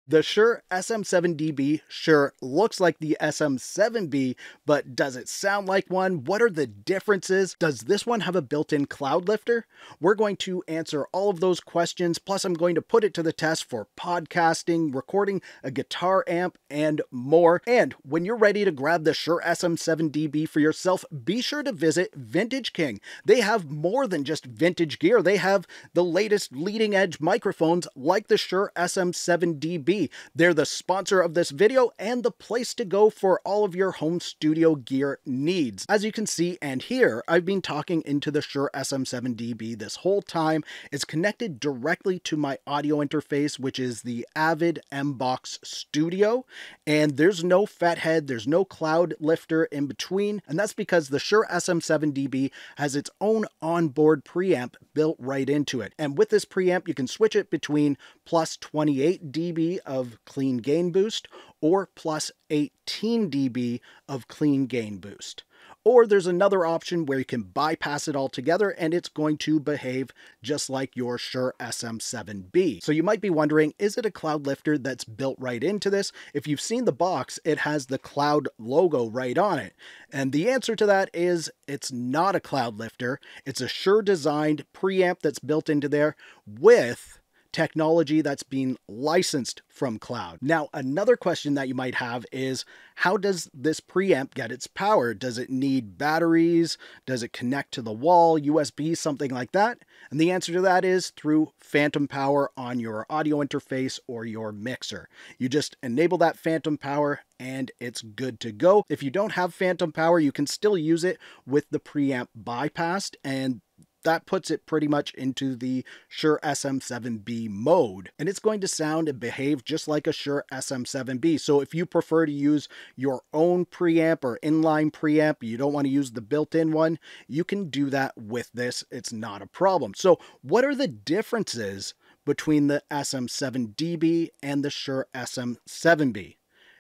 The Shure SM7dB sure looks like the SM7B, but does it sound like one? What are the differences? Does this one have a built-in Cloudlifter? We're going to answer all of those questions, plus I'm going to put it to the test for podcasting, recording a guitar amp, and more. And when you're ready to grab the Shure SM7dB for yourself, be sure to visit Vintage King. They have more than just vintage gear. They have the latest leading-edge microphones like the Shure SM7dB. They're the sponsor of this video and the place to go for all of your home studio gear needs. As you can see and hear, I've been talking into the Shure SM7dB this whole time. It's connected directly to my audio interface, which is the Avid M-Box Studio, and there's no Fathead, there's no Cloudlifter in between, and that's because the Shure SM7dB has its own onboard preamp built right into it. And with this preamp, you can switch it between plus 28 dB of clean gain boost or plus 18 dB of clean gain boost. Or there's another option where you can bypass it altogether and it's going to behave just like your Shure SM7B. So you might be wondering, is it a Cloudlifter that's built right into this? If you've seen the box, it has the Cloud logo right on it. And the answer to that is it's not a Cloudlifter. It's a Shure designed preamp that's built into there with technology that's being licensed from Cloud. Now, another question that you might have is, how does this preamp get its power? Does it need batteries? Does it connect to the wall, USB, something like that? And the answer to that is through phantom power on your audio interface or your mixer. You just enable that phantom power and it's good to go. If you don't have phantom power, you can still use it with the preamp bypassed, and that puts it pretty much into the Shure SM7B mode. And it's going to sound and behave just like a Shure SM7B. So if you prefer to use your own preamp or inline preamp, you don't want to use the built-in one, you can do that with this. It's not a problem. So what are the differences between the SM7dB and the Shure SM7B?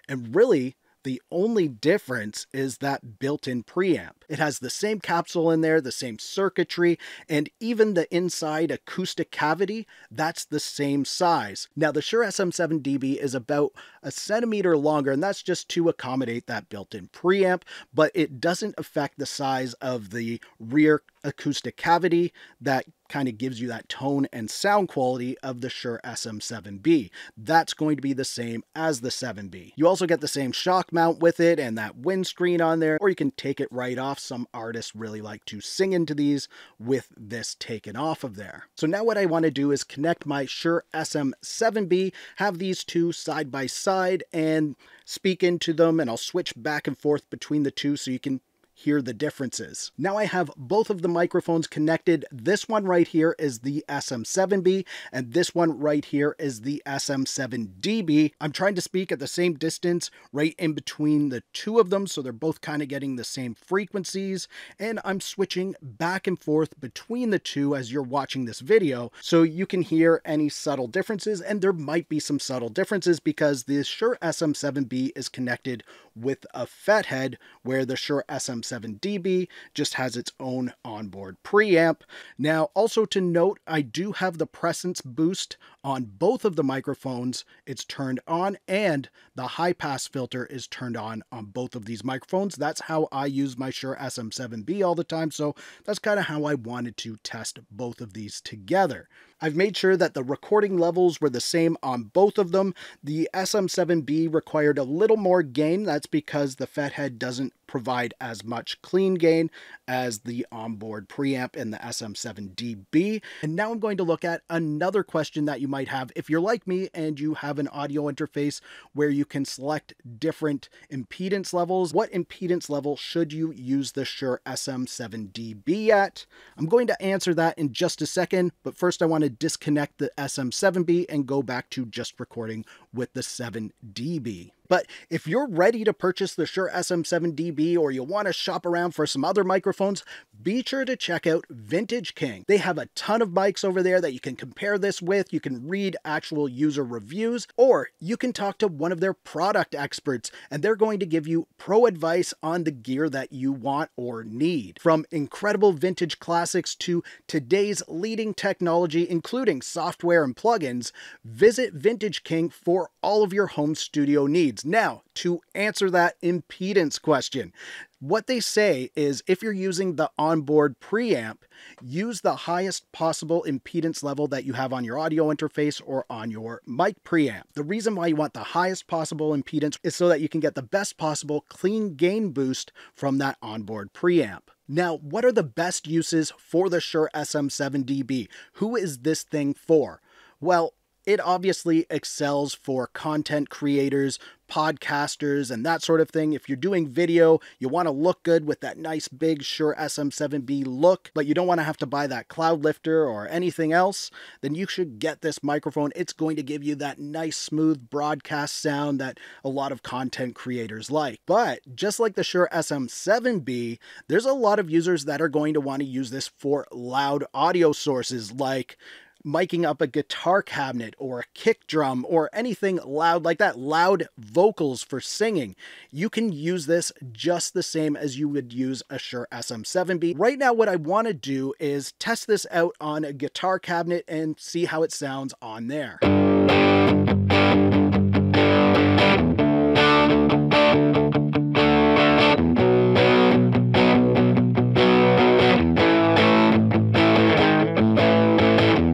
And really, the only difference is that built-in preamp. It has the same capsule in there, the same circuitry, and even the inside acoustic cavity, that's the same size. Now, the Shure SM7dB is about a centimeter longer, and that's just to accommodate that built-in preamp, but it doesn't affect the size of the rear acoustic cavity that kind of gives you that tone and sound quality of the Shure SM7B. That's going to be the same as the 7B. You also get the same shock mount with it and that windscreen on there, or you can take it right off. Some artists really like to sing into these with this taken off of there. So now what I want to do is connect my Shure SM7B, have these two side by side and speak into them, and I'll switch back and forth between the two so you can hear the differences. Now I have both of the microphones connected. This one right here is the SM7B, and this one right here is the SM7dB. I'm trying to speak at the same distance right in between the two of them, so they're both kind of getting the same frequencies, and I'm switching back and forth between the two as you're watching this video, so you can hear any subtle differences, and there might be some subtle differences because the Shure SM7B is connected with a Fathead, where the Shure SM7dB just has its own onboard preamp. Now, also to note, I do have the presence boost on both of the microphones. It's turned on, and the high pass filter is turned on both of these microphones. That's how I use my Shure SM7B all the time, so that's kind of how I wanted to test both of these together. I've made sure that the recording levels were the same on both of them. The SM7B required a little more gain. That's because the Fathead doesn't provide as much clean gain as the onboard preamp in the SM7dB. And now I'm going to look at another question that you might have. If you're like me and you have an audio interface where you can select different impedance levels, what impedance level should you use the Shure SM7dB at? I'm going to answer that in just a second, but first I want to disconnect the SM7B and go back to just recording with the 7dB. But if you're ready to purchase the Shure SM7dB or you want to shop around for some other microphones, be sure to check out Vintage King. They have a ton of mics over there that you can compare this with. You can read actual user reviews, or you can talk to one of their product experts and they're going to give you pro advice on the gear that you want or need. From incredible vintage classics to today's leading technology, including software and plugins, visit Vintage King for all of your home studio needs. Now, to answer that impedance question, what they say is if you're using the onboard preamp, use the highest possible impedance level that you have on your audio interface or on your mic preamp. The reason why you want the highest possible impedance is so that you can get the best possible clean gain boost from that onboard preamp. Now, what are the best uses for the Shure SM7dB? Who is this thing for? Well, it obviously excels for content creators, podcasters, and that sort of thing. If you're doing video, you want to look good with that nice big Shure SM7B look, but you don't want to have to buy that Cloudlifter or anything else, then you should get this microphone. It's going to give you that nice smooth broadcast sound that a lot of content creators like. But just like the Shure SM7B, there's a lot of users that are going to want to use this for loud audio sources like miking up a guitar cabinet or a kick drum or anything loud like that, loud vocals for singing. You can use this just the same as you would use a Shure SM7B. Right now, what I want to do is test this out on a guitar cabinet and see how it sounds on there.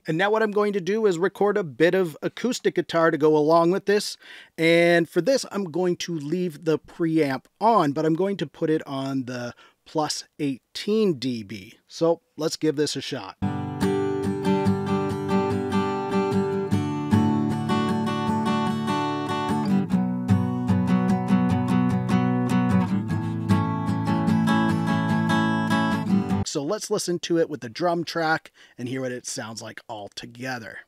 And now what I'm going to do is record a bit of acoustic guitar to go along with this. And for this, I'm going to leave the preamp on, but I'm going to put it on the plus 18 dB. So let's give this a shot. So let's listen to it with the drum track and hear what it sounds like all together.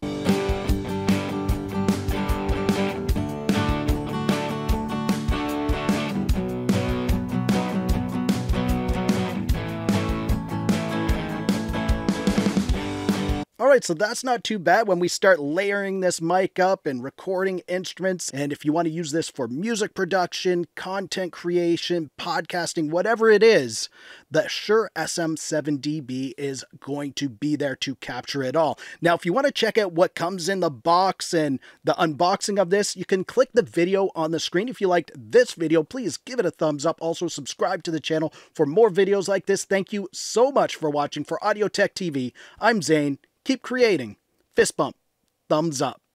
Alright, so that's not too bad when we start layering this mic up and recording instruments. And if you want to use this for music production, content creation, podcasting, whatever it is, the Shure SM7dB is going to be there to capture it all. Now, if you want to check out what comes in the box and the unboxing of this, you can click the video on the screen. If you liked this video, please give it a thumbs up. Also, subscribe to the channel for more videos like this. Thank you so much for watching. For Audio Tech TV, I'm Zane. Keep creating. Fist bump. Thumbs up.